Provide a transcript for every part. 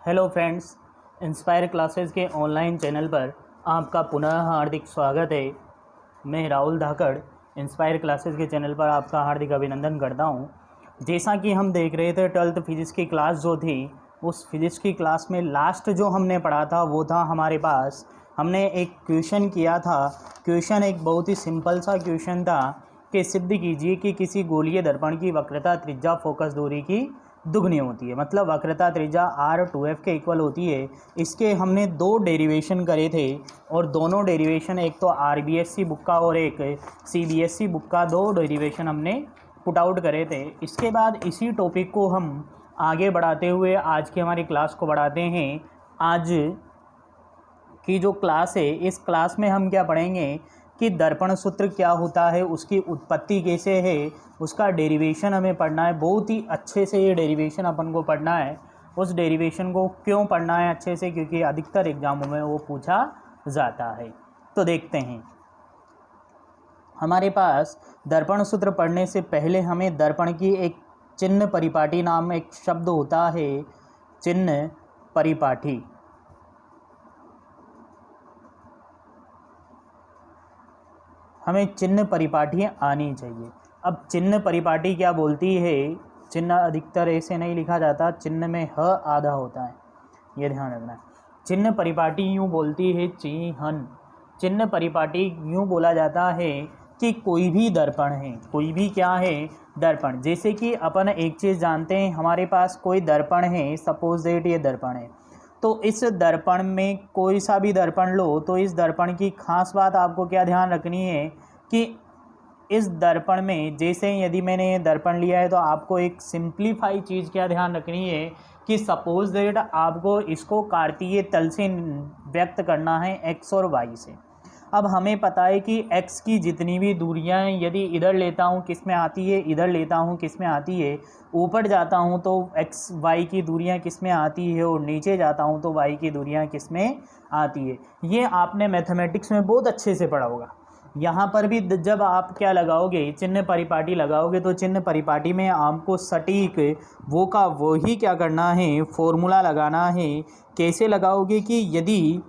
Hello friends, inspire classes के online channel पर आपका पुनः हार्दिक स्वागत है। मैं राहुल धाकड़ इंस्पायर क्लासेस के चैनल पर आपका हार्दिक अभिनंदन करता हूं। जैसा कि हम देख रहे थे 12th फिज़िक्स की क्लास जो थी, उस फिज़िक्स की क्लास में लास्ट जो हमने पढ़ा था वो था हमारे पास, हमने एक क्वेश्चन किया था। क्वेश्चन एक बहुत ही सिंपल सा क्वेश्चन था कि सिद्ध कीजिए कि किसी गोलीय दर्पण की वक्रता त्रिज्या फोकस दूरी की दुगनी होती है, मतलब वक्रता त्रिज्या R2F के इक्वल होती है। इसके हमने दो डेरिवेशन करे थे और दोनों डेरिवेशन, एक तो RBSC बुक का और एक CBSC बुक का, दो डेरिवेशन हमने पुट आउट करे थे। इसके बाद इसी टॉपिक को हम आगे बढ़ाते हुए आज की हमारी क्लास को बढ़ाते हैं। आज की जो क्लास है, इस क्लास में हम क्या पढ़ेंगे कि दर्पण सूत्र क्या होता है, उसकी उत्पत्ति कैसे है, उसका डेरिवेशन हमें पढ़ना है। बहुत ही अच्छे से ये डेरिवेशन अपन को पढ़ना है। उस डेरिवेशन को क्यों पढ़ना है अच्छे से? क्योंकि अधिकतर एग्जामों में वो पूछा जाता है। तो देखते हैं, हमारे पास दर्पण सूत्र पढ़ने से पहले हमें दर्पण की एक चिन्ह परिपाटी नाम एक शब्द होता है, चिन्ह परिपाटी। हमें चिन्ह परिपाटी आनी चाहिए। अब चिन्ह परिपाटी क्या बोलती है? चिन्ह अधिकतर ऐसे नहीं लिखा जाता, चिन्ह में ह आधा होता है, ये ध्यान रखना है। चिन्ह परिपाटी यूँ बोलती है चिन्हन। चिन्ह परिपाटी यूँ बोला जाता है कि कोई भी दर्पण है, कोई भी क्या है? दर्पण। जैसे कि अपन एक चीज़ जानते हैं, हमारे पास कोई दर्पण है, सपोज दैट ये दर्पण है, तो इस दर्पण में कोई सा भी दर्पण लो, तो इस दर्पण की खास बात आपको क्या ध्यान रखनी है कि इस दर्पण में, जैसे यदि मैंने ये दर्पण लिया है तो आपको एक सिंप्लीफाई चीज़ क्या ध्यान रखनी है कि सपोज दैट आपको इसको कार्तीय तल से व्यक्त करना है x और y से। अब हमें पता है कि x की जितनी भी दूरियां हैं, यदि इधर लेता हूँ किस में आती है, इधर लेता हूँ किस में आती है, ऊपर जाता हूँ तो x y की दूरियां किस में आती है और नीचे जाता हूँ तो y की दूरियां किस में आती है। ये आपने मैथमेटिक्स में बहुत अच्छे से पढ़ा होगा। यहाँ पर भी जब आप क्या लगाओगे, चिन्ह परिपाटी लगाओगे, तो चिन्ह परिपाटी में आपको सटीक वो का वो ही क्या करना है, फॉर्मूला लगाना है। कैसे लगाओगे कि यदि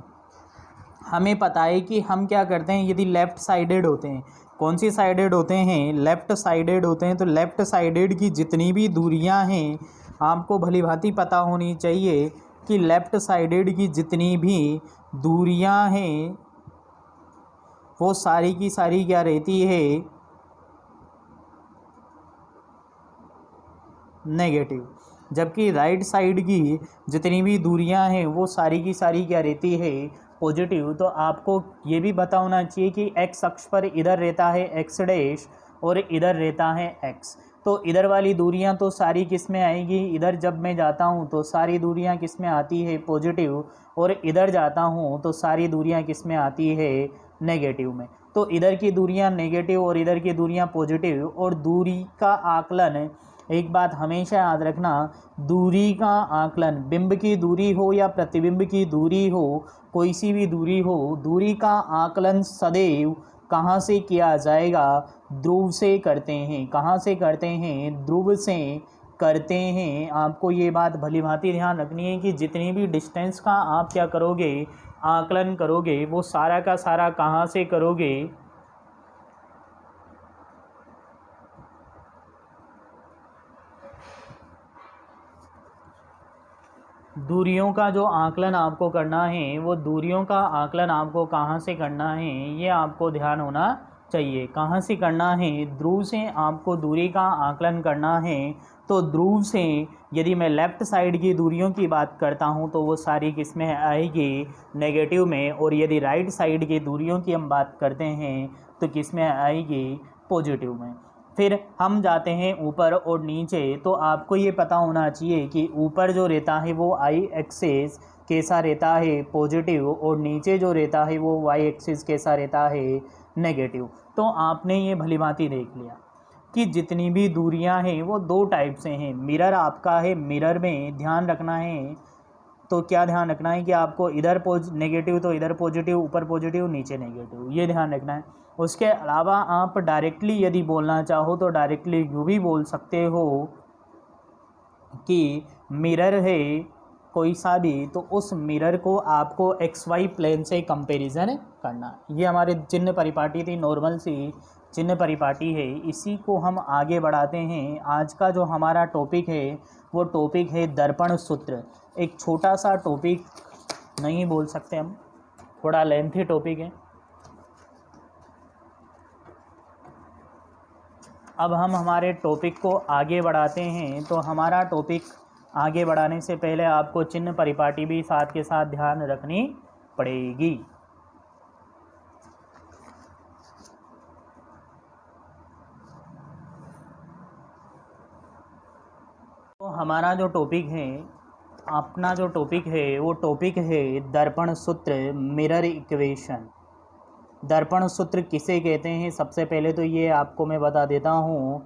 हमें पता है कि हम क्या करते हैं, यदि लेफ़्ट साइडेड होते हैं, कौन सी साइडेड होते हैं? लेफ़्ट साइडेड होते हैं। तो लेफ़्ट साइडेड की जितनी भी दूरियां हैं, आपको भली भांति पता होनी चाहिए कि लेफ़्ट साइडेड की जितनी भी दूरियां हैं वो सारी की सारी क्या रहती है? नेगेटिव। जबकि राइट साइड की जितनी भी दूरियां हैं वो सारी की सारी क्या रहती है? पॉजिटिव। तो आपको ये भी पता होना चाहिए कि एक्स अक्ष पर इधर रहता है एक्स डैश और इधर रहता है एक्स। तो इधर वाली दूरियां तो सारी किस में आएगी? इधर जब मैं जाता हूं तो सारी दूरियां किस में आती है? पॉजिटिव। और इधर जाता हूं तो सारी दूरियां किस में आती है? नेगेटिव में। तो इधर की दूरियां नेगेटिव और इधर की दूरियां पॉजिटिव। और दूरी का आकलन, एक बात हमेशा याद रखना, दूरी का आकलन, बिंब की दूरी हो या प्रतिबिंब की दूरी हो, कोई सी भी दूरी हो, दूरी का आकलन सदैव कहाँ से किया जाएगा? ध्रुव से करते हैं। कहाँ से करते हैं? ध्रुव से करते हैं। आपको ये बात भली भांति ध्यान रखनी है कि जितनी भी डिस्टेंस का आप क्या करोगे, आकलन करोगे, वो सारा का सारा कहाँ से करोगे? दूरियों का जो आकलन आपको करना है, वो दूरियों का आकलन आपको कहाँ से करना है, ये आपको ध्यान होना चाहिए। कहाँ से करना है? ध्रुव से आपको दूरी का आकलन करना है। तो ध्रुव से यदि मैं लेफ़्ट साइड की दूरियों की बात करता हूँ तो वो सारी किस में आएगी? नेगेटिव में। और यदि राइट साइड की दूरियों की हम बात करते हैं तो किस में आएगी? पॉजिटिव में। फिर हम जाते हैं ऊपर और नीचे। तो आपको ये पता होना चाहिए कि ऊपर जो रहता है वो आई एक्सिस कैसा रहता है? पॉजिटिव। और नीचे जो रहता है वो वाई एक्सिस कैसा रहता है? नेगेटिव। तो आपने ये भली भांति देख लिया कि जितनी भी दूरियां हैं वो दो टाइप से हैं। मिरर आपका है, मिरर में ध्यान रखना है, तो क्या ध्यान रखना है कि आपको इधर नेगेटिव तो इधर पॉजिटिव, ऊपर पॉजिटिव नीचे नेगेटिव, ये ध्यान रखना है। उसके अलावा आप डायरेक्टली यदि बोलना चाहो तो डायरेक्टली यूँ भी बोल सकते हो कि मिरर है कोई सा भी, तो उस मिरर को आपको XY प्लेन से कंपैरिजन करना। ये हमारे चिन्ह परिपाटी थी, नॉर्मल सी चिन्ह परिपाटी है। इसी को हम आगे बढ़ाते हैं। आज का जो हमारा टॉपिक है वो टॉपिक है दर्पण सूत्र। एक छोटा सा टॉपिक नहीं बोल सकते हम, थोड़ा लेंथी टॉपिक है। अब हम हमारे टॉपिक को आगे बढ़ाते हैं। तो हमारा टॉपिक आगे बढ़ाने से पहले आपको चिन्ह परिपाटी भी साथ के साथ ध्यान रखनी पड़ेगी। तो हमारा जो टॉपिक है, अपना जो टॉपिक है वो टॉपिक है दर्पण सूत्र, मिरर इक्वेशन। दर्पण सूत्र किसे कहते हैं? सबसे पहले तो ये आपको मैं बता देता हूँ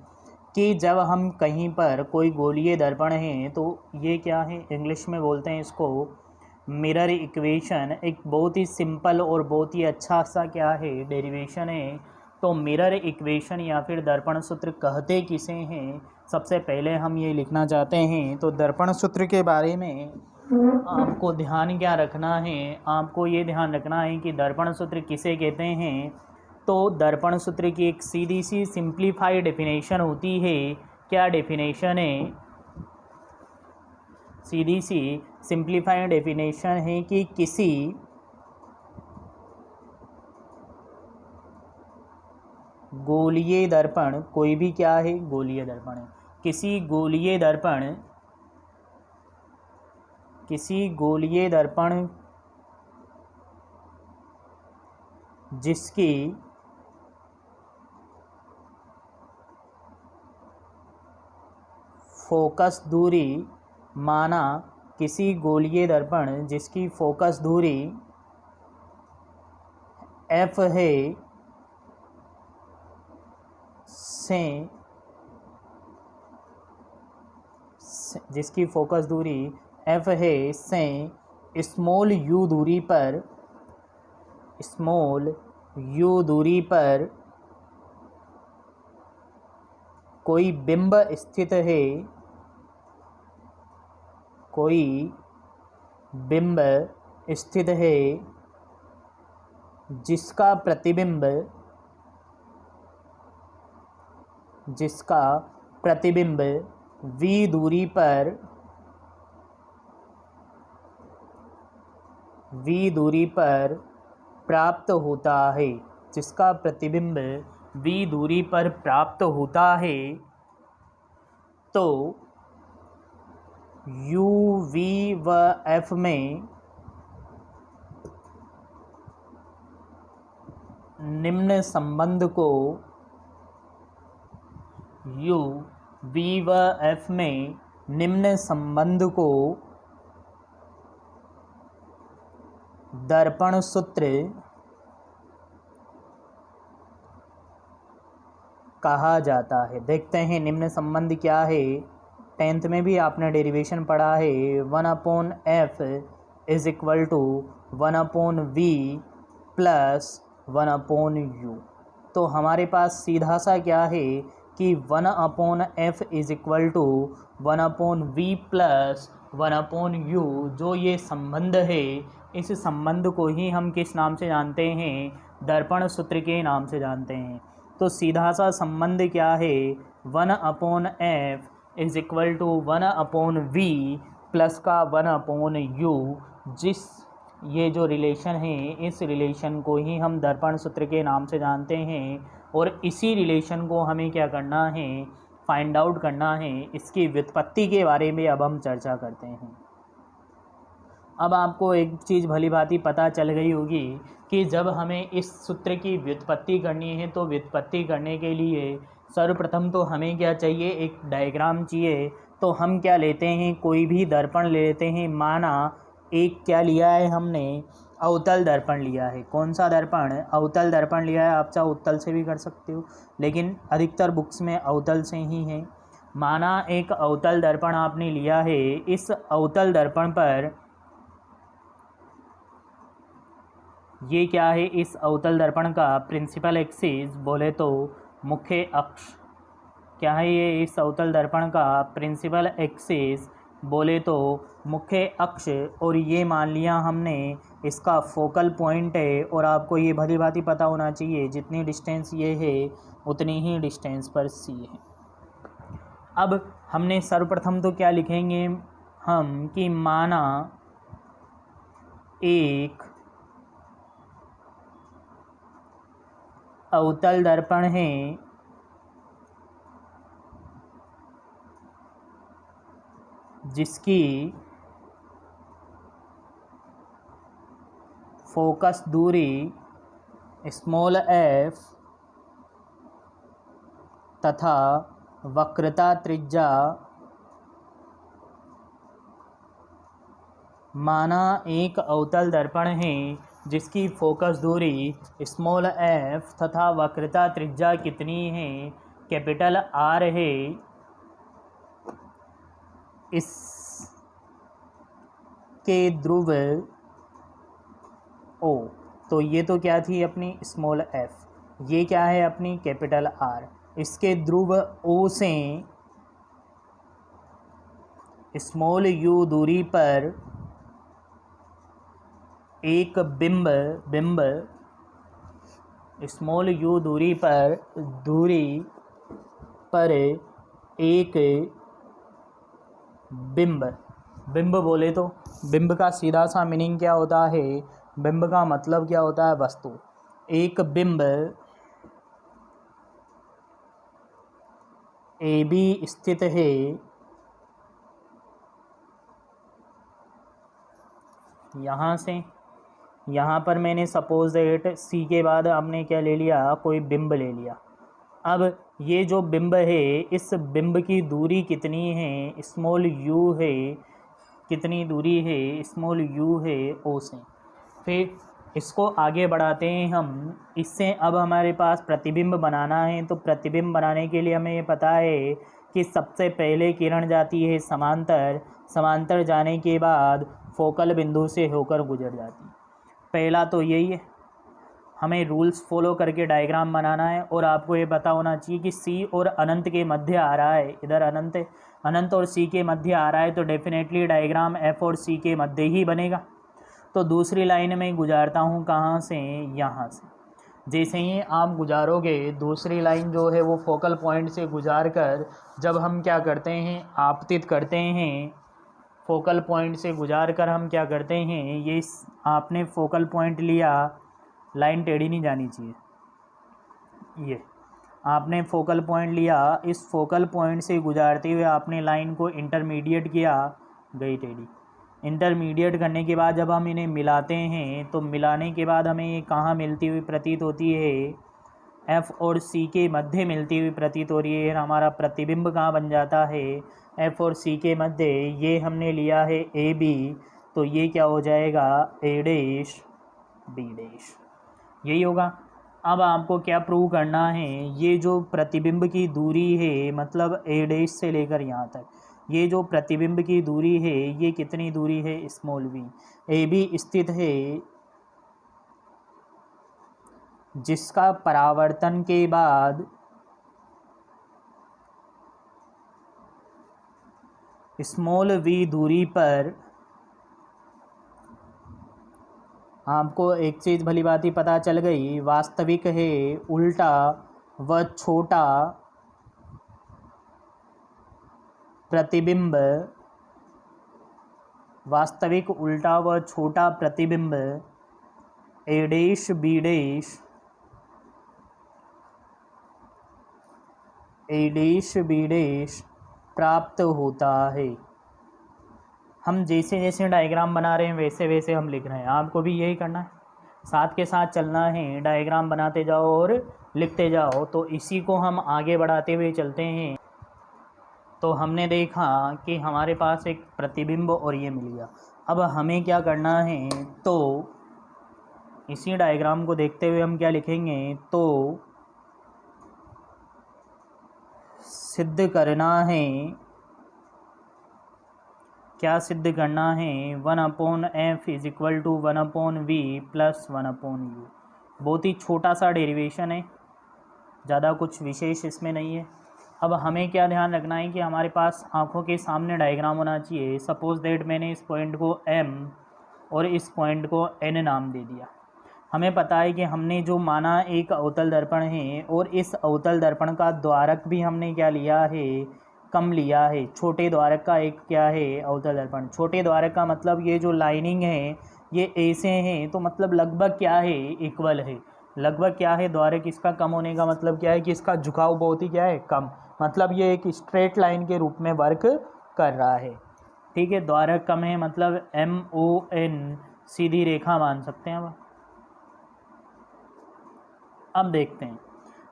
कि जब हम कहीं पर कोई गोलीय दर्पण है तो ये क्या है, इंग्लिश में बोलते हैं इसको मिरर इक्वेशन। एक बहुत ही सिंपल और बहुत ही अच्छा सा क्या है, डेरिवेशन है। तो मिरर इक्वेशन या फिर दर्पण सूत्र कहते किसे हैं, सबसे पहले हम ये लिखना चाहते हैं। तो दर्पण सूत्र के बारे में आपको ध्यान क्या रखना है, आपको ये ध्यान रखना है कि दर्पण सूत्र किसे कहते हैं। तो दर्पण सूत्र की एक सीधी सी सिंप्लीफाइड डेफिनेशन होती है। क्या डेफिनेशन है? सीधी सी सिंप्लीफाइड डेफिनेशन है कि किसी गोलीय दर्पण, कोई भी क्या है, गोलीय दर्पण है, किसी गोलीय दर्पण जिसकी फोकस दूरी, माना किसी गोलीय दर्पण जिसकी फोकस दूरी f है से जिसकी फोकस दूरी f है से स्मॉल u दूरी पर कोई बिंब स्थित है, कोई बिंब स्थित है जिसका प्रतिबिंब v दूरी पर प्राप्त होता है, जिसका प्रतिबिंब v दूरी पर प्राप्त होता है। तो u, v व f में निम्न संबंध को, u, v व f में निम्न संबंध को दर्पण सूत्र कहा जाता है। देखते हैं निम्न संबंध क्या है। 10th में भी आपने डेरिवेशन पढ़ा है, 1/f is equal to 1/v plus 1/u। तो हमारे पास सीधा सा क्या है कि 1/f is equal to 1/v plus 1/u। जो ये संबंध है, इस संबंध को ही हम किस नाम से जानते हैं? दर्पण सूत्र के नाम से जानते हैं। तो सीधा सा संबंध क्या है, 1/f is equal to 1/v plus का 1/u। जिस ये जो रिलेशन है, इस रिलेशन को ही हम दर्पण सूत्र के नाम से जानते हैं। और इसी रिलेशन को हमें क्या करना है, फाइंड आउट करना है। इसकी व्युत्पत्ति के बारे में अब हम चर्चा करते हैं। अब आपको एक चीज़ भली भांति पता चल गई होगी कि जब हमें इस सूत्र की व्युत्पत्ति करनी है, तो व्युत्पत्ति करने के लिए सर्वप्रथम तो हमें क्या चाहिए, एक डायग्राम चाहिए। तो हम क्या लेते हैं, कोई भी दर्पण ले लेते हैं। माना एक क्या लिया है हमने, अवतल दर्पण लिया है। कौन सा दर्पण? अवतल दर्पण लिया है। आप चाहे उत्तल से भी कर सकते हो, लेकिन अधिकतर बुक्स में अवतल से ही है। माना एक अवतल दर्पण आपने लिया है। इस अवतल दर्पण पर ये क्या है, इस अवतल दर्पण का प्रिंसिपल एक्सिस बोले तो मुख्य अक्ष क्या है, ये इस अवतल दर्पण का प्रिंसिपल एक्सिस बोले तो मुख्य अक्ष, और ये मान लिया हमने इसका फोकल पॉइंट है, और आपको ये भली भांति पता होना चाहिए जितनी डिस्टेंस ये है उतनी ही डिस्टेंस पर सी है। अब हमने सर्वप्रथम तो क्या लिखेंगे हम कि माना एक अवतल दर्पण है जिसकी फोकस दूरी स्मॉल f तथा वक्रता त्रिज्या माना एक अवतल दर्पण है जिसकी फोकस दूरी स्मॉल f तथा वक्रता त्रिज्या कितनी है, कैपिटल R है। इस के ध्रुव O, तो ये तो क्या थी अपनी स्मॉल f, ये क्या है अपनी कैपिटल R। इसके ध्रुव O से स्मॉल u दूरी पर एक बिंब स्मॉल u दूरी पर एक बिंब बोले तो बिंब का सीधा सा मीनिंग क्या होता है, बिंब का मतलब क्या होता है, वस्तु। एक बिंब AB स्थित है यहाँ से, यहाँ पर मैंने सपोज दैट C के बाद आपने क्या ले लिया, कोई बिंब ले लिया। अब ये जो बिंब है, इस बिंब की दूरी कितनी है, स्मॉल u है, कितनी दूरी है, स्मॉल u है O से। फिर इसको आगे बढ़ाते हैं हम, इससे अब हमारे पास प्रतिबिंब बनाना है। तो प्रतिबिंब बनाने के लिए हमें ये पता है कि सबसे पहले किरण जाती है समांतर, समांतर जाने के बाद फोकल बिंदु से होकर गुजर जाती है। पहला तो यही है, हमें रूल्स फॉलो करके डायग्राम बनाना है। और आपको ये पता होना चाहिए कि सी और अनंत के मध्य आ रहा है, इधर अनंत और सी के मध्य आ रहा है, तो डेफिनेटली डायग्राम एफ और सी के मध्य ही बनेगा। तो दूसरी लाइन में गुजारता हूँ कहाँ से, यहाँ से। जैसे ही आप गुजारोगे दूसरी लाइन जो है वो फोकल पॉइंट से गुजार कर जब हम क्या करते हैं, आपतित करते हैं, फोकल पॉइंट से गुजार कर हम क्या करते हैं, ये आपने फोकल पॉइंट लिया, लाइन टेढ़ी नहीं जानी चाहिए, ये आपने फोकल पॉइंट लिया, इस फोकल पॉइंट से गुजारते हुए आपने लाइन को इंटरमीडिएट किया, गई टेढ़ी। इंटरमीडिएट करने के बाद जब हम इन्हें मिलाते हैं तो मिलाने के बाद हमें ये कहाँ मिलती हुई प्रतीत होती है, F और C के मध्य मिलती हुई प्रतीत हो रही है। हमारा प्रतिबिंब कहाँ बन जाता है, F और C के मध्य। ये हमने लिया है AB, तो ये क्या हो जाएगा, A डैश B डैश, यही होगा। अब आपको क्या प्रूव करना है, ये जो प्रतिबिंब की दूरी है, मतलब A डैश से लेकर यहाँ तक, ये जो प्रतिबिंब की दूरी है ये कितनी दूरी है, स्मॉल v। AB स्थित है जिसका परावर्तन के बाद स्मॉल v दूरी पर, आपको एक चीज़ भली बात ही पता चल गई, वास्तविक है उल्टा व छोटा प्रतिबिंब, वास्तविक उल्टा व छोटा प्रतिबिंब A dash B dash, A dash B dash प्राप्त होता है। हम जैसे जैसे डायग्राम बना रहे हैं वैसे वैसे हम लिख रहे हैं, आपको भी यही करना है, साथ के साथ चलना है, डायग्राम बनाते जाओ और लिखते जाओ। तो इसी को हम आगे बढ़ाते हुए चलते हैं। तो हमने देखा कि हमारे पास एक प्रतिबिंब और ये मिल गया। अब हमें क्या करना है, तो इसी डायग्राम को देखते हुए हम क्या लिखेंगे, तो सिद्ध करना है, क्या सिद्ध करना है, 1/f is equal to 1/v plus 1/u। बहुत ही छोटा सा डेरिवेशन है, ज़्यादा कुछ विशेष इसमें नहीं है। अब हमें क्या ध्यान रखना है कि हमारे पास आँखों के सामने डायग्राम होना चाहिए। सपोज दैट मैंने इस पॉइंट को M और इस पॉइंट को N नाम दे दिया। हमें पता है कि हमने जो माना एक अवतल दर्पण है और इस अवतल दर्पण का द्वारक भी हमने क्या लिया है, कम लिया है। छोटे द्वारक का एक क्या है, अवतल दर्पण। छोटे द्वारक का मतलब ये जो लाइनिंग है ये ऐसे हैं, तो मतलब लगभग क्या है, इक्वल है। लगभग क्या है, द्वारक इसका कम होने का मतलब क्या है कि इसका झुकाव बहुत ही क्या है, कम। मतलब ये एक स्ट्रेट लाइन के रूप में वर्क कर रहा है। ठीक है, द्वारक कम है मतलब MON सीधी रेखा मान सकते हैं। अब देखते हैं,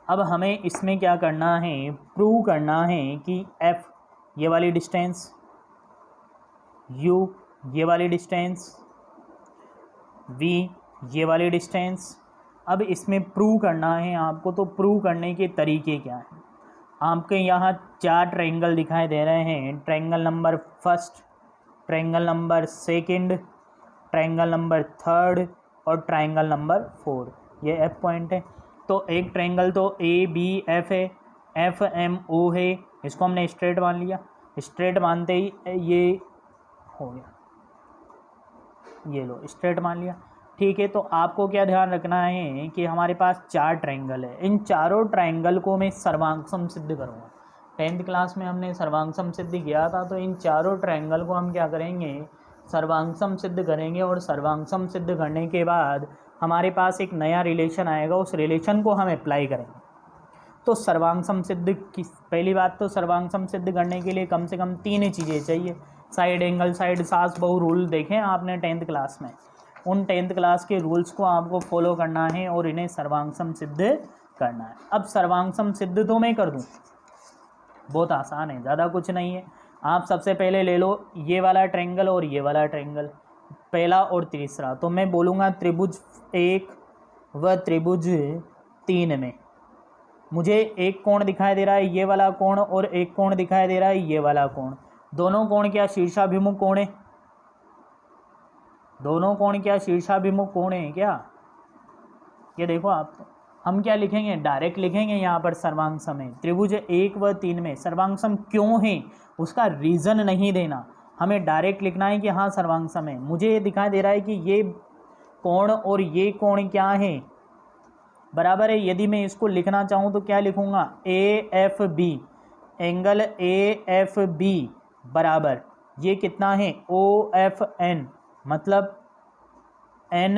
अब हमें इसमें क्या करना है, प्रूव करना है कि F ये वाली डिस्टेंस, U ये वाली डिस्टेंस, V ये वाली डिस्टेंस। अब इसमें प्रूव करना है आपको, तो प्रूव करने के तरीके क्या हैं। आपके यहाँ 4 ट्रायंगल दिखाई दे रहे हैं। Triangle number first, triangle number second, triangle number third और ट्रायंगल नंबर 4। ये F पॉइंट है। तो एक ट्रायंगल तो ABF है, FMO है, इसको हमने स्ट्रेट मान लिया। स्ट्रेट मानते ही ये हो गया, ये लो स्ट्रेट मान लिया। ठीक है, तो आपको क्या ध्यान रखना है कि हमारे पास 4 ट्रायंगल है। इन चारों ट्रायंगल को मैं सर्वांगसम सिद्ध करूँगा। 10th क्लास में हमने सर्वांगसम सिद्ध किया था, तो इन चारों ट्रायंगल को हम क्या करेंगे, सर्वांगसम सिद्ध करेंगे। और सर्वांगसम सिद्ध करने के बाद हमारे पास एक नया रिलेशन आएगा, उस रिलेशन को हम अप्लाई करेंगे। तो सर्वांगसम सिद्ध की पहली बात, तो सर्वांगसम सिद्ध करने के लिए कम से कम 3 चीज़ें चाहिए। साइड एंगल, साइड सास बहु रूल देखें आपने 10th क्लास में। उन 10th क्लास के रूल्स को आपको फॉलो करना है और इन्हें सर्वांगसम सिद्ध करना है। अब सर्वांगसम सिद्ध तो मैं कर दूं, बहुत आसान है, ज़्यादा कुछ नहीं है। आप सबसे पहले ले लो ये वाला ट्रायंगल और ये वाला ट्रायंगल, पहला और तीसरा। तो मैं बोलूँगा त्रिभुज 1 व त्रिभुज 3 में मुझे एक कोण दिखाई दे रहा है, ये वाला कोण, और एक कोण दिखाई दे रहा है, ये वाला कोण। दोनों कोण क्या शीर्षाभिमुख कोण है? दोनों कोण क्या शीर्षाभिमुख कोण है क्या? ये देखो आप, हम क्या लिखेंगे, डायरेक्ट लिखेंगे यहाँ पर सर्वांगसम है। त्रिभुज 1 व 3 में सर्वांगसम क्यों है उसका रीज़न नहीं देना, हमें डायरेक्ट लिखना है कि हाँ सर्वांगसम है। मुझे ये दिखाई दे रहा है कि ये कोण और ये कोण क्या है, बराबर है। यदि मैं इसको लिखना चाहूँ तो क्या लिखूँगा, AFB, एंगल AFB बराबर ये कितना है, OFN, मतलब N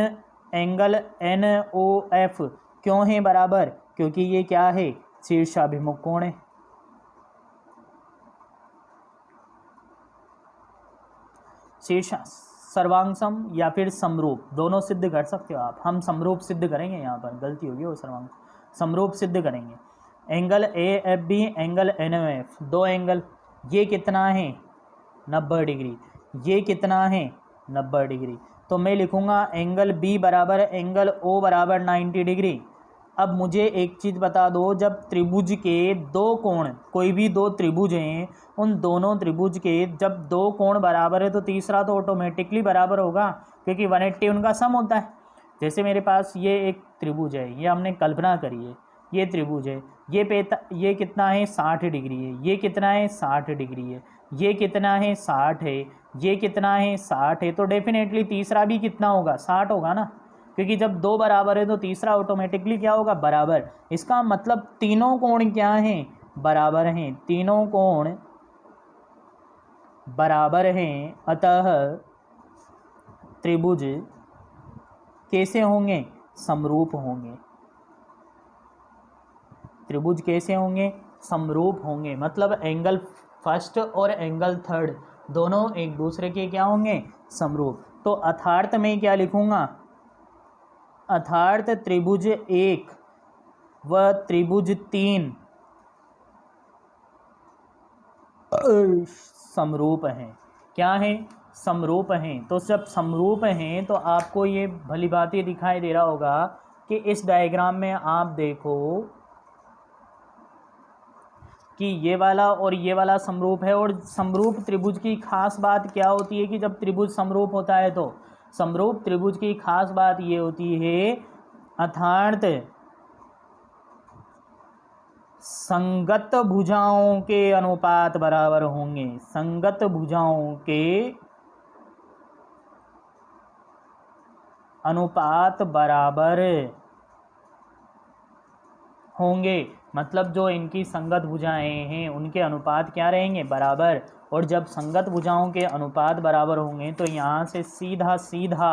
एंगल NOF क्यों है बराबर, क्योंकि ये क्या है, शीर्षाभिमुख कोण है। शीर्ष सर्वांगसम या फिर समरूप दोनों सिद्ध कर सकते हो आप। हम समरूप सिद्ध करेंगे, यहाँ पर गलती होगी, वो सर्वांग समरूप सिद्ध करेंगे। एंगल AFB, एंगल NOF, दो एंगल, ये कितना है 90 डिग्री, ये कितना है 90 डिग्री। तो मैं लिखूँगा एंगल B बराबर एंगल O बराबर 90 डिग्री। अब मुझे एक चीज़ बता दो, जब त्रिभुज के दो कोण, कोई भी दो त्रिभुज हैं, उन दोनों त्रिभुज के जब दो कोण बराबर है तो तीसरा तो ऑटोमेटिकली बराबर होगा, क्योंकि 180 उनका सम होता है। जैसे मेरे पास ये एक त्रिभुज है, ये हमने कल्पना करी है, ये त्रिभुज है, ये कितना है 60 डिग्री है, ये कितना है 60 डिग्री है, ये कितना है 60 है, ये कितना है 60 है, तो डेफिनेटली तीसरा भी कितना होगा, 60 होगा ना, क्योंकि जब दो बराबर है तो तीसरा ऑटोमेटिकली क्या होगा, बराबर। इसका मतलब तीनों कोण क्या हैं, बराबर हैं, तीनों कोण बराबर हैं। अतः त्रिभुज कैसे होंगे, समरूप होंगे। त्रिभुज कैसे होंगे, समरूप होंगे, मतलब एंगल फर्स्ट और एंगल थर्ड दोनों एक दूसरे के क्या होंगे, समरूप। तो अर्थात मैं क्या लिखूँगा, अर्थात त्रिभुज 1 व त्रिभुज 3 समरूप हैं। क्या है, समरूप हैं। तो जब समरूप हैं तो आपको ये भली बात ही दिखाई दे रहा होगा कि इस डायग्राम में आप देखो कि ये वाला और ये वाला समरूप है। और समरूप त्रिभुज की खास बात क्या होती है कि जब त्रिभुज समरूप होता है तो समरूप त्रिभुज की खास बात ये होती है, अर्थात संगत भुजाओं के अनुपात बराबर होंगे, संगत भुजाओं के अनुपात बराबर होंगे, मतलब जो इनकी संगत भुजाएं हैं उनके अनुपात क्या रहेंगे, बराबर। और जब संगत भुजाओं के अनुपात बराबर होंगे तो यहाँ से सीधा सीधा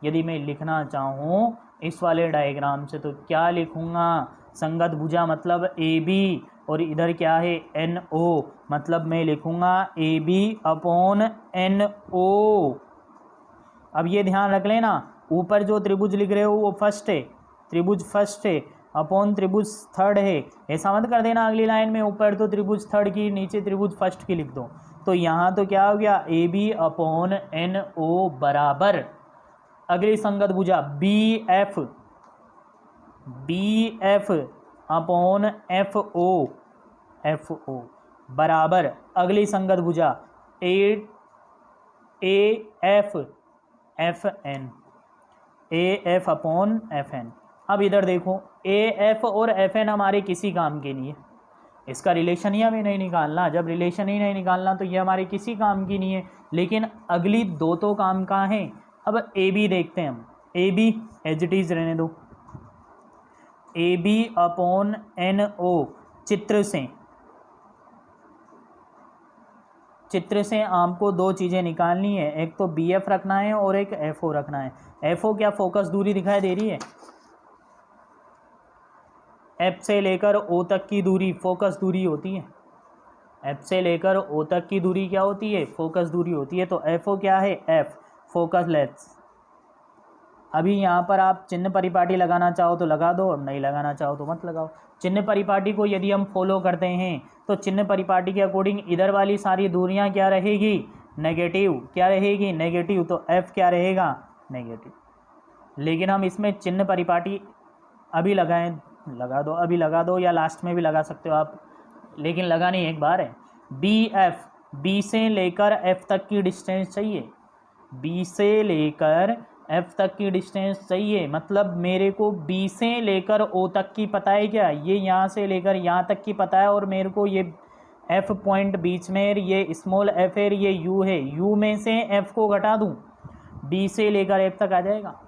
यदि मैं लिखना चाहूँ इस वाले डायग्राम से तो क्या लिखूँगा, संगत भुजा मतलब ए बी, और इधर क्या है एन ओ, मतलब मैं लिखूँगा A B upon N O. अब ये ध्यान रख लेना, ऊपर जो त्रिभुज लिख रहे हो वो फर्स्ट है, त्रिभुज फर्स्ट है, अपॉन त्रिभुज थर्ड है। ऐसा मत कर देना अगली लाइन में ऊपर तो त्रिभुज थर्ड की नीचे त्रिभुज फर्स्ट की लिख दो। तो यहाँ तो क्या हो गया, A B upon N O बराबर अगली संगत भुजा B F upon F O बराबर अगली संगत भुजा A F upon F N. अब इधर देखो ए एफ और एफ एन हमारे किसी काम के नहीं है, इसका रिलेशन ही हमें नहीं निकालना। जब रिलेशन ही नहीं निकालना तो ये हमारे किसी काम की नहीं है, लेकिन अगली दो तो काम का है। अब ए बी देखते हैं हम, A B as it is रहने दो, A B upon N O. चित्र से आपको दो चीज़ें निकालनी है, एक तो बी एफ रखना है और एक एफ ओ रखना है। एफ ओ क्या फोकस दूरी दिखाई दे रही है, एफ से लेकर ओ तक की दूरी फोकस दूरी होती है, एफ से लेकर ओ तक की दूरी क्या होती है, फोकस दूरी होती है। तो एफ ओ क्या है, एफ फोकस लेंथ। अभी यहाँ पर आप चिन्ह परिपाटी लगाना चाहो तो लगा दो और नहीं लगाना चाहो तो मत लगाओ। चिन्ह परिपाटी को यदि हम फॉलो करते हैं तो चिन्ह परिपाटी के अकॉर्डिंग इधर वाली सारी दूरियाँ क्या रहेगी, नेगेटिव। क्या रहेगी, नेगेटिव। तो एफ क्या रहेगा, नेगेटिव। लेकिन हम इसमें चिन्ह परिपाटी अभी लगाएं, लगा दो, अभी लगा दो या लास्ट में भी लगा सकते हो आप, लेकिन लगानी एक बार है। बी एफ, बी से लेकर एफ तक की डिस्टेंस चाहिए, बी से लेकर एफ तक की डिस्टेंस चाहिए, मतलब मेरे को बी से लेकर ओ तक की पता है क्या, ये यहाँ से लेकर यहाँ तक की पता है, और मेरे को ये एफ पॉइंट बीच में, ये स्मॉल एफ है, ये यू है, यू में से एफ को घटा दूँ, बी से लेकर एफ तक आ जाएगा।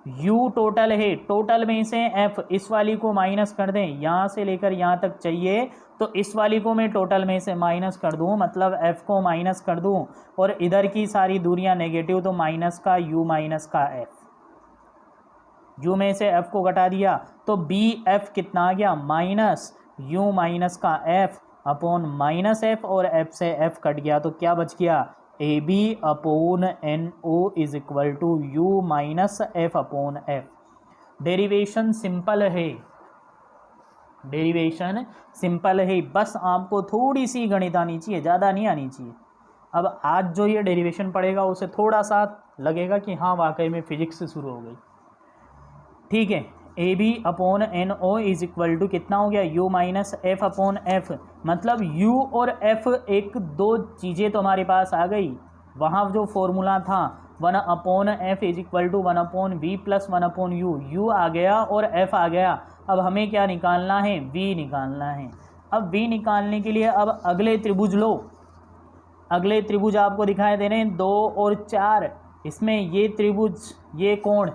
यू टोटल है, टोटल में से एफ, इस वाली को माइनस कर दें, यहाँ से लेकर यहाँ तक चाहिए तो इस वाली को मैं टोटल में से माइनस कर दूँ, मतलब एफ को माइनस कर दूँ, और इधर की सारी दूरियां नेगेटिव तो माइनस का यू माइनस का एफ, यू में से एफ को घटा दिया तो बी एफ कितना आ गया, माइनस यू माइनस का एफ अपॉन माइनस एफ, और एफ से एफ कट गया तो क्या बच गया, A B upon N O is equal to U minus F upon F. Derivation simple है, डेरिवेशन सिंपल है, बस आपको थोड़ी सी गणित आनी चाहिए, ज़्यादा नहीं आनी चाहिए। अब आज जो ये डेरिवेशन पड़ेगा उसे थोड़ा सा लगेगा कि हाँ वाकई में फिजिक्स से शुरू हो गई, ठीक है। A B upon N O is equal to कितना हो गया, U minus F upon F, मतलब यू और एफ एक दो चीज़ें तो हमारे पास आ गई। वहाँ जो फॉर्मूला था 1 upon F is equal to 1 upon V plus 1 upon U, U आ गया और एफ आ गया। अब हमें क्या निकालना है, वी निकालना है। अब वी निकालने के लिए अब अगले त्रिभुज लो, अगले त्रिभुज आपको दिखाई दे रहे हैं 2 और 4, इसमें ये त्रिभुज, ये कोण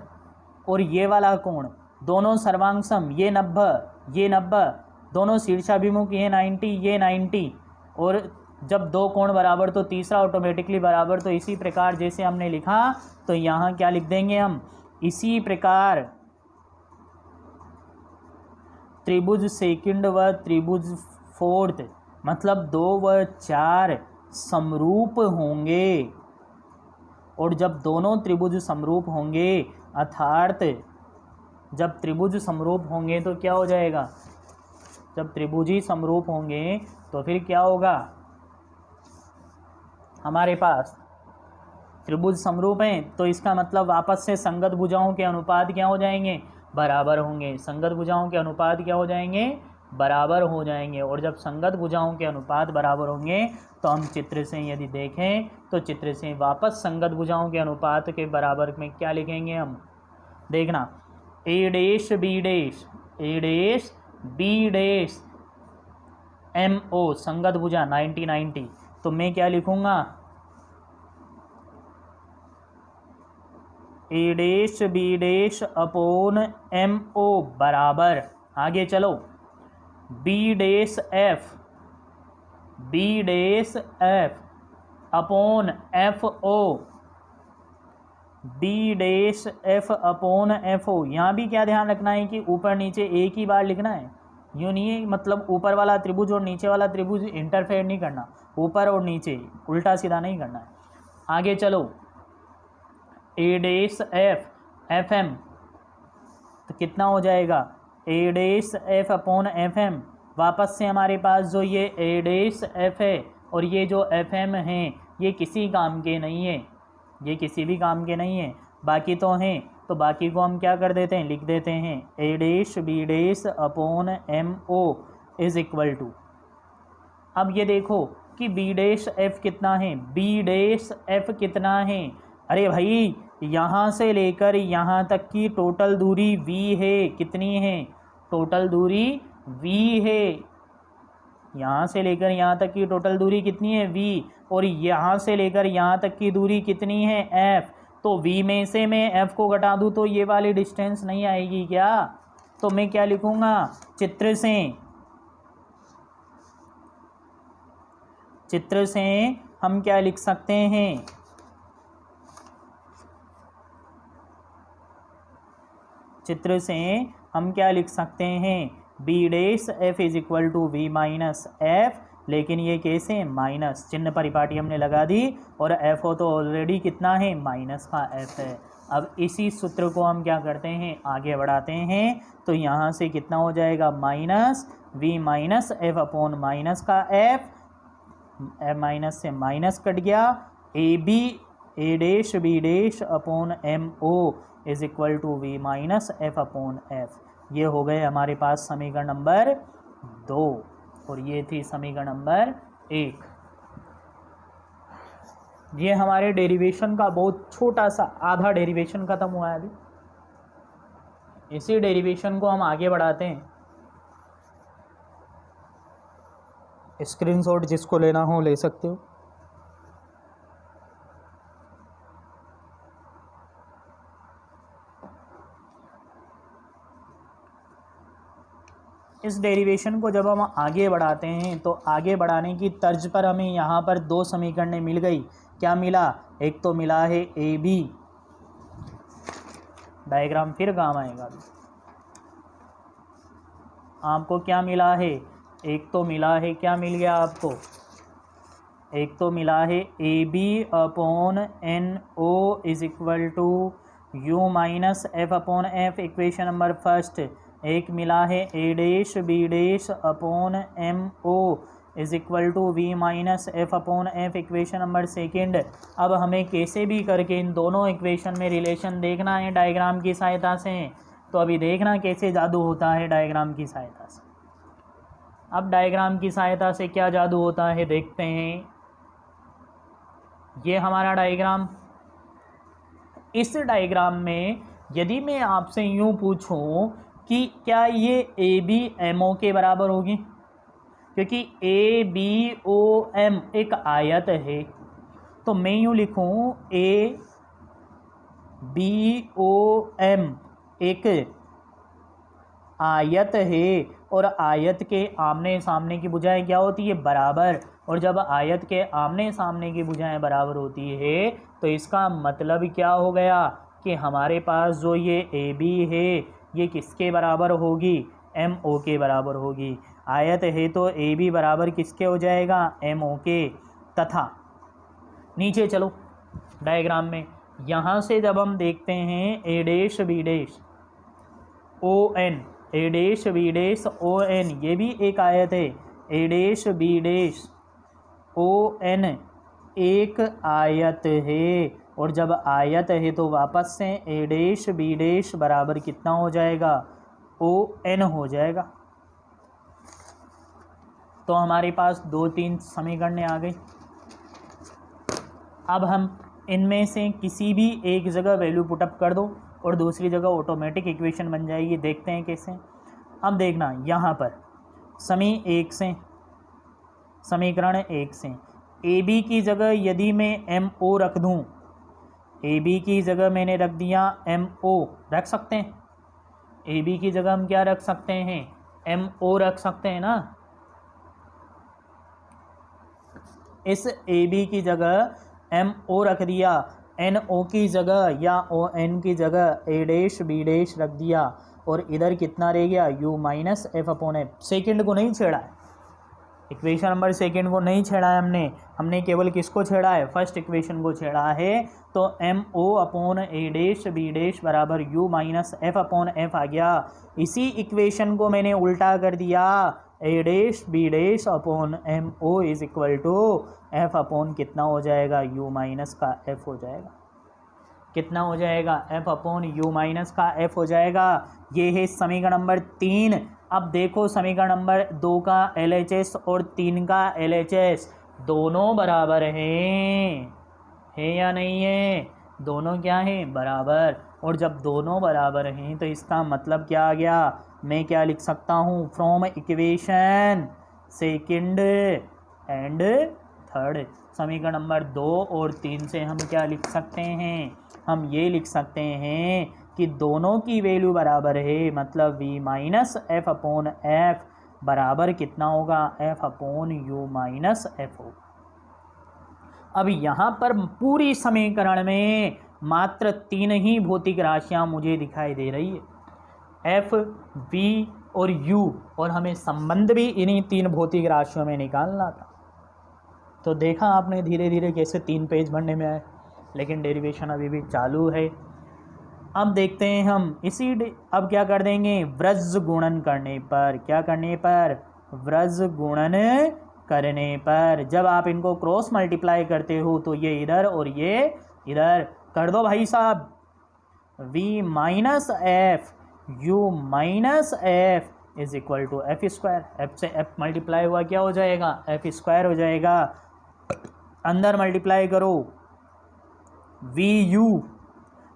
और ये वाला कोण दोनों सर्वांग ये 90 दोनों शीर्षाभिमुख, ये 90 ये 90, और जब दो कोण बराबर तो तीसरा ऑटोमेटिकली बराबर। तो इसी प्रकार जैसे हमने लिखा तो यहाँ क्या लिख देंगे हम, इसी प्रकार त्रिभुज सेकंड व त्रिभुज फोर्थ, मतलब 2 व 4 समरूप होंगे, और जब दोनों त्रिभुज समरूप होंगे अर्थात जब त्रिभुज समरूप होंगे तो क्या हो जाएगा, जब त्रिभुज ही समरूप होंगे तो फिर क्या होगा, हमारे पास त्रिभुज समरूप हैं तो इसका मतलब वापस से संगत भुजाओं के अनुपात क्या हो जाएंगे, बराबर होंगे। संगत भुजाओं के अनुपात क्या हो जाएंगे, बराबर हो जाएंगे। और जब संगत भुजाओं के अनुपात बराबर होंगे तो हम चित्र से यदि देखें तो चित्र से वापस संगत भुजाओं के अनुपात के बराबर में क्या लिखेंगे हम, देखना ए डैश बी डैश, ए डैश बी डैश MO संगत भुजा 90-90, तो मैं क्या लिखूंगा A dash B dash upon MO बराबर, आगे चलो, B dash F upon FO, B dash F upon FO। यहाँ भी क्या ध्यान रखना है कि ऊपर नीचे एक ही बार लिखना है, यूँ नहीं है, मतलब ऊपर वाला त्रिभुज और नीचे वाला त्रिभुज इंटरफेयर नहीं करना, ऊपर और नीचे उल्टा सीधा नहीं करना है। आगे चलो, A डैश FM, तो कितना हो जाएगा A dash F upon FM। वापस से हमारे पास जो ये A डैश F है और ये जो FM हैं ये किसी काम के नहीं है, ये किसी भी काम के नहीं है, बाकी तो हैं, तो बाकी को हम क्या कर देते हैं, लिख देते हैं A dash B dash upon MO is equal to. अब ये देखो कि B डैश F कितना है, B डैश F कितना है, अरे भाई यहाँ से लेकर यहाँ तक की टोटल दूरी V है, कितनी है, टोटल दूरी V है, यहाँ से लेकर यहाँ तक की टोटल दूरी कितनी है V, और यहाँ से लेकर यहाँ तक की दूरी कितनी है F, तो V में से मैं F को घटा दूँ तो ये वाली डिस्टेंस नहीं आएगी क्या, तो मैं क्या लिखूँगा, चित्र से हम क्या लिख सकते हैं, चित्र से हम क्या लिख सकते हैं, B dash F is equal to V minus F, लेकिन ये कैसे, माइनस चिन्ह परिपाटी हमने लगा दी और F हो तो ऑलरेडी कितना है, माइनस का F है। अब इसी सूत्र को हम क्या करते हैं, आगे बढ़ाते हैं, तो यहाँ से कितना हो जाएगा, minus V minus F upon minus का F, माइनस से माइनस कट गया, A dash B dash upon MO is equal to V minus F upon F। ये हो गए हमारे पास समीकरण नंबर 2 और ये थी समीकरण नंबर 1। ये हमारे डेरिवेशन का बहुत छोटा सा आधा डेरिवेशन खत्म हुआ है अभी, इसी डेरिवेशन को हम आगे बढ़ाते हैं। स्क्रीनशॉट जिसको लेना हो ले सकते हो। इस डेरिवेशन को जब हम आगे बढ़ाते हैं तो आगे बढ़ाने की तर्ज पर हमें यहाँ पर दो समीकरणें मिल गई। क्या मिला, एक तो मिला है AB, डायग्राम फिर काम आएगा, आपको क्या मिला है, एक तो मिला है, क्या मिल गया आपको, एक तो मिला है AB upon NO is equal to U minus F upon F, equation number first. एक मिला है A dash B dash upon MO is equal to V minus F upon F, equation number second. अब हमें कैसे भी करके इन दोनों equation में रिलेशन देखना है डायग्राम की सहायता से। तो अभी देखना कैसे जादू होता है डायग्राम की सहायता से। अब डायग्राम की सहायता से क्या जादू होता है देखते हैं। ये हमारा डायग्राम, इस डायग्राम में यदि मैं आपसे यूं पूछूं कि क्या ये AB MO के बराबर होगी, क्योंकि ABOM एक आयत है, तो मैं यूं लिखूं ABOM एक आयत है और आयत के आमने सामने की भुजाएं क्या होती है, बराबर। और जब आयत के आमने सामने की भुजाएं बराबर होती है तो इसका मतलब क्या हो गया कि हमारे पास जो ये AB है ये किसके बराबर होगी, MO के बराबर होगी। आयत है तो AB बराबर किसके हो जाएगा, MO के। तथा नीचे चलो डायग्राम में, यहाँ से जब हम देखते हैं A dash B dash ON, A dash B dash ON ये भी एक आयत है। A dash B dash ON एक आयत है, और जब आयत है तो वापस से A डैश B डैश बराबर कितना हो जाएगा, ON हो जाएगा। तो हमारे पास 2-3 समीकरण आ गई। अब हम इनमें से किसी भी एक जगह वैल्यू पुटअप कर दो और दूसरी जगह ऑटोमेटिक इक्वेशन बन जाएगी। देखते हैं कैसे। अब देखना यहाँ पर समी 1 से समीकरण 1 से ए बी की जगह यदि मैं एम ओ रख दूँ, ए बी की जगह मैंने रख दिया एम ओ, रख सकते हैं, ए बी की जगह हम क्या रख सकते हैं, एम ओ रख सकते हैं ना। इस ए बी की जगह एम ओ रख दिया, एन ओ की जगह या ओ एन की जगह ए डैश बी डैश रख दिया, और इधर कितना रह गया, U minus F upon F. Second को नहीं छेड़ा है, इक्वेशन नंबर सेकेंड को नहीं छेड़ा है हमने केवल किसको छेड़ा है, फर्स्ट इक्वेशन को छेड़ा है। तो M O upon A dash B dash बराबर U minus F upon F आ गया। इसी इक्वेशन को मैंने उल्टा कर दिया, A dash B dash upon M O is equal to F upon कितना हो जाएगा, यू माइनस का एफ हो जाएगा। कितना हो जाएगा, एफ अपॉन यू माइनस का एफ हो जाएगा। ये है समीकरण नंबर 3। अब देखो समीकरण नंबर 2 का LHS और 3 का LHS दोनों बराबर हैं, है या नहीं है, दोनों क्या हैं, बराबर। और जब दोनों बराबर हैं तो इसका मतलब क्या आ गया, मैं क्या लिख सकता हूँ, from equation second and third, समीकरण नंबर 2 और 3 से हम क्या लिख सकते हैं, हम ये लिख सकते हैं कि दोनों की वैल्यू बराबर है, मतलब v minus F upon F बराबर कितना होगा, F upon you minus F होगा। अब यहाँ पर पूरी समीकरण में मात्र 3 ही भौतिक राशियाँ मुझे दिखाई दे रही है, एफ, वी और यू, और हमें संबंध भी इन्हीं 3 भौतिक राशियों में निकालना था। तो देखा आपने धीरे धीरे कैसे 3 पेज भरने में आए, लेकिन डेरिवेशन अभी भी चालू है। अब देखते हैं हम अब क्या कर देंगे, व्रज गुणन करने पर, क्या करने पर, व्रज गुणन करने पर। जब आप इनको क्रॉस मल्टीप्लाई करते हो तो ये इधर और ये इधर कर दो भाई साहब, v minus F U minus F is equal to F square. F से एफ मल्टीप्लाई हुआ क्या हो जाएगा, एफ स्क्वायर हो जाएगा। अंदर मल्टीप्लाई करो, वी यू,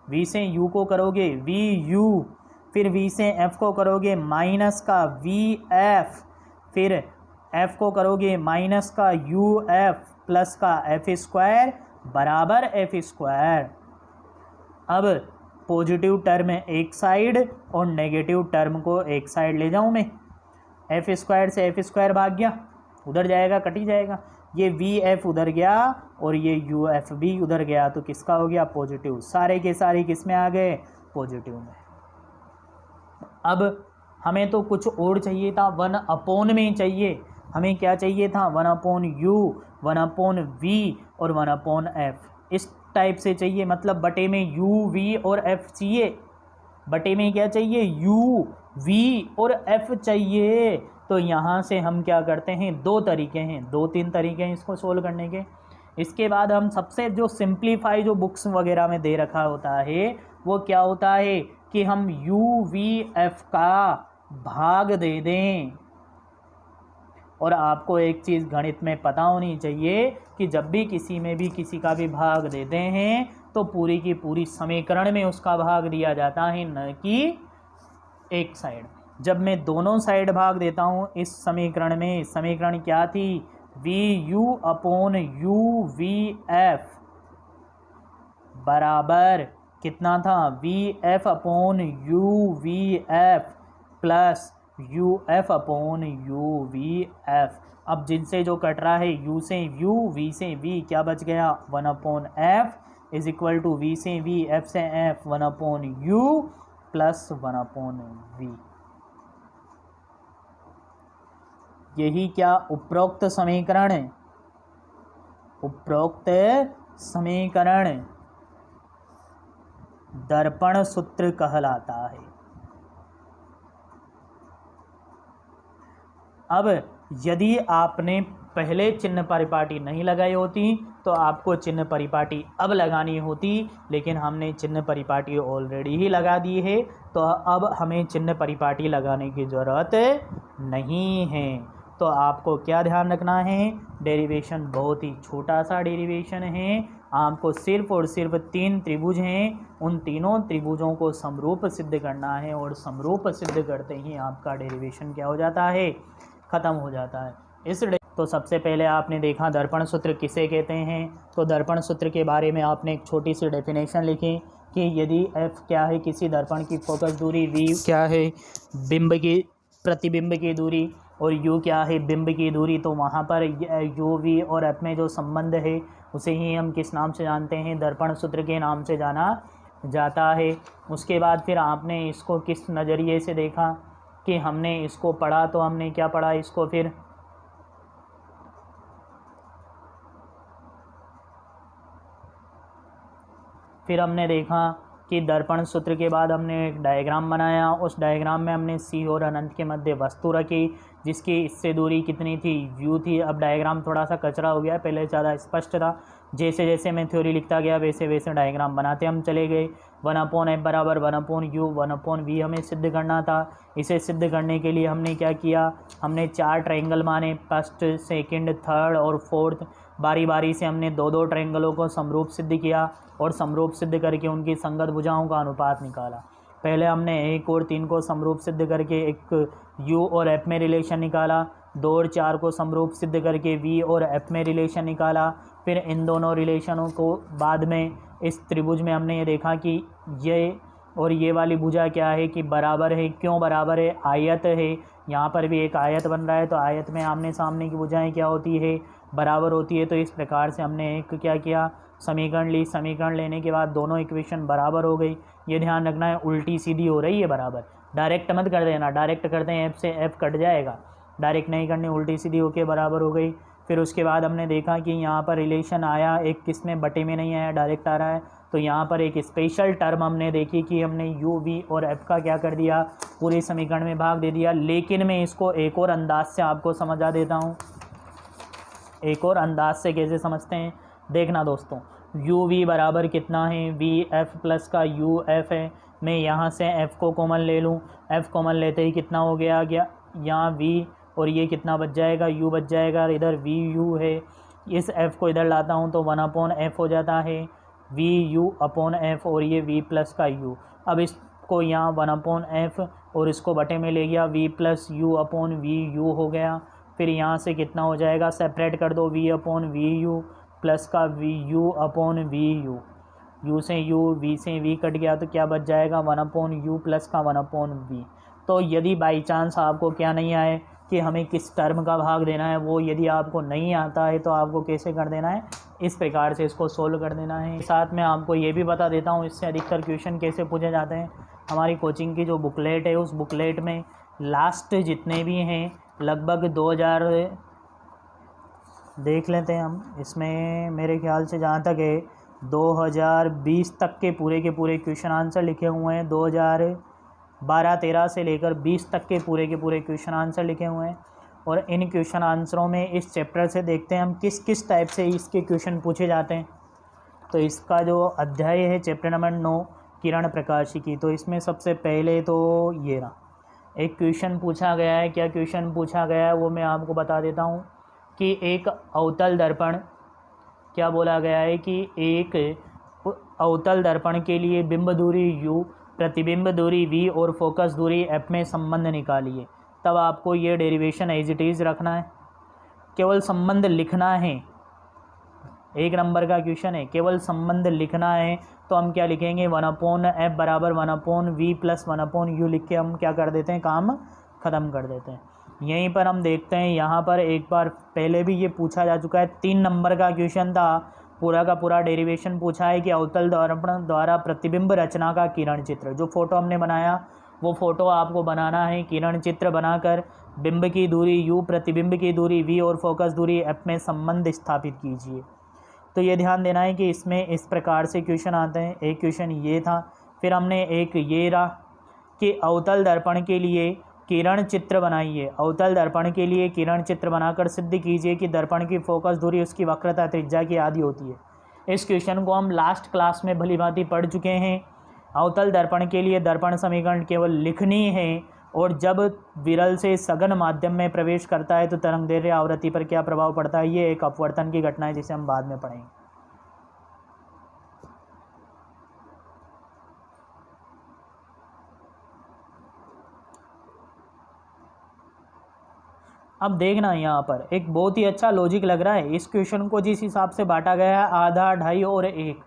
v से u को करोगे वी यू, फिर v से f को करोगे माइनस का वी एफ, फिर f को करोगे माइनस का यू एफ प्लस का एफ स्क्वायर बराबर एफ स्क्वायर। अब पॉजिटिव टर्म एक साइड और नेगेटिव टर्म को एक साइड ले जाऊं मैं, एफ स्क्वायर से एफ स्क्वायर भाग गया, उधर जाएगा कट ही जाएगा, ये वी एफ उधर गया और ये यू एफ भी उधर गया, तो किसका हो गया, पॉजिटिव। सारे के सारे किस में आ गए, पॉजिटिव में। अब हमें तो कुछ और चाहिए था, 1 अपॉन में चाहिए, हमें क्या चाहिए था, 1 अपॉन यू, 1 अपॉन वी और 1 अपॉन एफ, इस टाइप से चाहिए। मतलब बटे में यू वी और एफ चाहिए, बटे में क्या चाहिए, यू वी और एफ चाहिए। तो यहाँ से हम क्या करते हैं, 2 तरीके हैं, 2-3 तरीके हैं इसको सोल्व करने के। इसके बाद हम सबसे जो सिंप्लीफाई जो बुक्स वगैरह में दे रखा होता है वो क्या होता है कि हम यू वी एफ का भाग दे दें। और आपको एक चीज़ गणित में पता होनी चाहिए कि जब भी किसी में भी किसी का भी भाग देते हैं तो पूरी की पूरी समीकरण में उसका भाग दिया जाता है, न कि एक साइड। जब मैं दोनों साइड भाग देता हूँ इस समीकरण में, समीकरण क्या थी, V U upon U V F बराबर कितना था, V F upon U V F plus U F upon U V F. अब जिनसे जो कट रहा है, यू से यू, वी से वी, क्या बच गया, 1 upon F is equal to V से वी, एफ से F, 1 upon U plus 1 upon V. यही क्या उपरोक्त समीकरण है, उपरोक्त समीकरण दर्पण सूत्र कहलाता है। अब यदि आपने पहले चिन्ह परिपाटी नहीं लगाई होती तो आपको चिन्ह परिपाटी अब लगानी होती, लेकिन हमने चिन्ह परिपाटी ऑलरेडी ही लगा दी है, तो अब हमें चिन्ह परिपाटी लगाने की ज़रूरत नहीं है। तो आपको क्या ध्यान रखना है, डेरिवेशन बहुत ही छोटा सा डेरिवेशन है। आपको सिर्फ और सिर्फ 3 त्रिभुज हैं, उन तीनों त्रिभुजों को समरूप सिद्ध करना है, और समरूप सिद्ध करते ही आपका डेरिवेशन क्या हो जाता है, ख़त्म हो जाता है। इस तो सबसे पहले आपने देखा दर्पण सूत्र किसे कहते हैं। तो दर्पण सूत्र के बारे में आपने एक छोटी सी डेफिनेशन लिखी कि यदि f क्या है किसी दर्पण की फोकस दूरी, v क्या है बिंब की प्रतिबिंब की दूरी और u क्या है बिंब की दूरी, तो वहाँ पर u v और f में जो संबंध है उसे ही हम किस नाम से जानते हैं, दर्पण सूत्र के नाम से जाना जाता है। उसके बाद फिर आपने इसको किस नज़रिए से देखा कि हमने इसको पढ़ा, तो हमने क्या पढ़ा इसको, फिर हमने देखा कि दर्पण सूत्र के बाद हमने एक डायग्राम बनाया। उस डायग्राम में हमने C और अनंत के मध्य वस्तु रखी जिसकी इससे दूरी कितनी थी, u थी। अब डायग्राम थोड़ा सा कचरा हो गया, पहले ज़्यादा स्पष्ट था। जैसे जैसे मैं थ्योरी लिखता गया वैसे वैसे डायग्राम बनाते हम चले गए। 1/f बराबर 1/u 1/v हमें सिद्ध करना था। इसे सिद्ध करने के लिए हमने क्या किया, हमने 4 ट्रायंगल माने, फर्स्ट, सेकंड, थर्ड और फोर्थ। बारी बारी से हमने 2-2 ट्रायंगलों को समरूप सिद्ध किया और समरूप सिद्ध करके उनकी संगत भुजाओं का अनुपात निकाला। पहले हमने 1 और 3 को समरूप सिद्ध करके एक u और f में रिलेशन निकाला। 2 और 4 को समरूप सिद्ध करके v और f में रिलेशन निकाला। फिर इन दोनों रिलेशनों को बाद में इस त्रिभुज में हमने ये देखा कि ये और ये वाली भुजा क्या है कि बराबर है। क्यों बराबर है, आयत है, यहाँ पर भी एक आयत बन रहा है, तो आयत में आमने सामने की भुजाएं क्या होती है, बराबर होती है। तो इस प्रकार से हमने एक क्या किया, समीकरण ली। समीकरण लेने के बाद दोनों इक्वेशन बराबर हो गई। ये ध्यान रखना है, उल्टी सीधी हो रही है बराबर, डायरेक्ट मत कर देना। डायरेक्ट करते हैं f से f कट जाएगा, डायरेक्ट नहीं करनी, उल्टी सीधी होके बराबर हो गई। फिर उसके बाद हमने देखा कि यहाँ पर रिलेशन आया, एक किस में बटे में नहीं आया, डायरेक्ट आ रहा है। तो यहाँ पर एक स्पेशल टर्म हमने देखी कि हमने u v और f का क्या कर दिया, पूरे समीकरण में भाग दे दिया। लेकिन मैं इसको एक और अंदाज से आपको समझा देता हूँ। एक और अंदाज से कैसे समझते हैं, देखना दोस्तों। u v बराबर कितना है, v f प्लस का u f है। मैं यहाँ से f को कॉमन ले लूँ, f कॉमन लेते ही कितना हो गया, यहाँ v और ये कितना बच जाएगा, u बच जाएगा, इधर v u है। इस f को इधर लाता हूँ तो 1/f हो जाता है, v u अपॉन f और ये v प्लस का u। अब इसको यहाँ 1/f और इसको बटे में ले गया, v plus u upon v u हो गया। फिर यहाँ से कितना हो जाएगा, सेपरेट कर दो, v upon V U plus का V U upon V U, u से u, v से v कट गया तो क्या बच जाएगा, 1/u प्लस का 1/v। तो यदि बाई चांस आपको क्या नहीं आए कि हमें किस टर्म का भाग देना है, वो यदि आपको नहीं आता है तो आपको कैसे कर देना है, इस प्रकार से इसको सोल्व कर देना है। साथ में आपको ये भी बता देता हूँ इससे अधिकतर क्वेश्चन कैसे पूछे जाते हैं। हमारी कोचिंग की जो बुकलेट है, उस बुकलेट में लास्ट जितने भी हैं लगभग 2000 देख लेते हैं हम। इसमें मेरे ख्याल से जहाँ तक है 2020 तक के पूरे क्वेश्चन आंसर लिखे हुए हैं। 2012-13 से लेकर 20 तक के पूरे क्वेश्चन आंसर लिखे हुए हैं। और इन क्वेश्चन आंसरों में इस चैप्टर से देखते हैं हम किस किस टाइप से इसके क्वेश्चन पूछे जाते हैं। तो इसका जो अध्याय है चैप्टर नंबर 9 किरण प्रकाशिकी, तो इसमें सबसे पहले तो ये रहा, एक क्वेश्चन पूछा गया है। क्या क्वेश्चन पूछा गया है वो मैं आपको बता देता हूँ कि एक अवतल दर्पण, क्या बोला गया है कि एक अवतल दर्पण के लिए बिंब दूरी u, प्रतिबिंब दूरी v और फोकस दूरी f में संबंध निकालिए। तब आपको ये डेरिवेशन एज इट इज़ रखना है, केवल संबंध लिखना है। 1 नंबर का क्वेश्चन है, केवल संबंध लिखना है। तो हम क्या लिखेंगे, 1/f बराबर 1/v प्लस 1/u लिख के हम क्या कर देते हैं, काम ख़त्म कर देते हैं। यहीं पर हम देखते हैं, यहाँ पर एक बार पहले भी ये पूछा जा चुका है, 3 नंबर का क्वेश्चन था, पूरा का पूरा डेरिवेशन पूछा है कि अवतल दर्पण द्वारा प्रतिबिंब रचना का किरण चित्र। जो फ़ोटो हमने बनाया वो फ़ोटो आपको बनाना है, किरण चित्र बनाकर बिंब की दूरी u, प्रतिबिंब की दूरी v और फोकस दूरी f में संबंध स्थापित कीजिए। तो ये ध्यान देना है कि इसमें इस प्रकार से क्वेश्चन आते हैं। एक क्वेश्चन ये था, फिर हमने एक ये रहा कि अवतल दर्पण के लिए किरण चित्र बनाइए। अवतल दर्पण के लिए किरण चित्र बनाकर सिद्ध कीजिए कि दर्पण की फोकस दूरी उसकी वक्रता त्रिज्या की आधी होती है। इस क्वेश्चन को हम लास्ट क्लास में भली भांति पढ़ चुके हैं। अवतल दर्पण के लिए दर्पण समीकरण केवल लिखनी है, और जब विरल से सघन माध्यम में प्रवेश करता है तो तरंगदैर्घ्य आवृत्ति पर क्या प्रभाव पड़ता है, ये एक अपवर्तन की घटना है जिसे हम बाद में पढ़ेंगे। अब देखना यहाँ पर एक बहुत ही अच्छा लॉजिक लग रहा है। इस क्वेश्चन को जिस हिसाब से बांटा गया है आधा, ढाई और 1,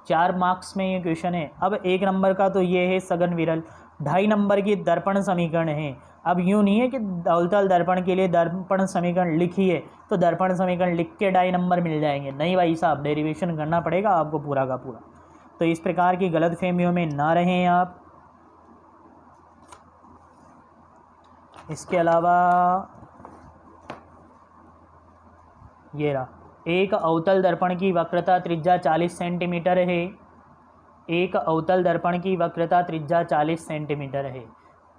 4 मार्क्स में ये क्वेश्चन है। अब 1 नंबर का तो ये है सघन विरल, 2.5 नंबर की दर्पण समीकरण है। अब यूँ नहीं है कि अवतल दर्पण के लिए दर्पण समीकरण लिखिए तो दर्पण समीकरण लिख के 2.5 नंबर मिल जाएंगे, नहीं भाई साहब, डेरिवेशन करना पड़ेगा आपको पूरा का पूरा। तो इस प्रकार की गलतफहमियों में ना रहें आप। इसके अलावा ये रहा, एक अवतल दर्पण की वक्रता त्रिज्या 40 सेंटीमीटर है। एक अवतल दर्पण की वक्रता त्रिज्या 40 सेंटीमीटर है,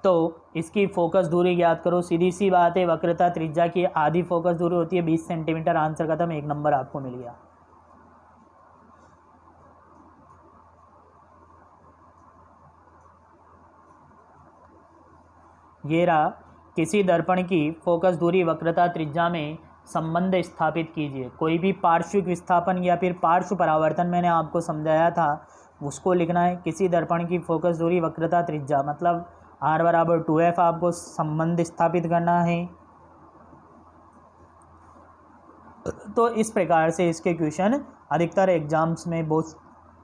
तो इसकी फोकस दूरी ज्ञात करो। सीधी सी बात है, वक्रता त्रिज्या की आधी फोकस दूरी होती है 20 सेंटीमीटर। आंसर खत्म, 1 नंबर आपको मिल गया। ये रहा, किसी दर्पण की फोकस दूरी वक्रता त्रिज्या में संबंध स्थापित कीजिए। कोई भी पार्श्विक विस्थापन या फिर पार्श्व परावर्तन मैंने आपको समझाया था, उसको लिखना है। किसी दर्पण की फोकस दूरी वक्रता त्रिज्या मतलब r बराबर 2f आपको संबंध स्थापित करना है। तो इस प्रकार से इसके क्वेश्चन अधिकतर एग्जाम्स में बहुत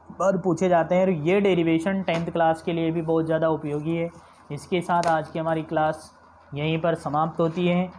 बार पूछे जाते हैं और ये डेरिवेशन 10th क्लास के लिए भी बहुत ज़्यादा उपयोगी है। इसके साथ आज की हमारी क्लास यहीं पर समाप्त होती है।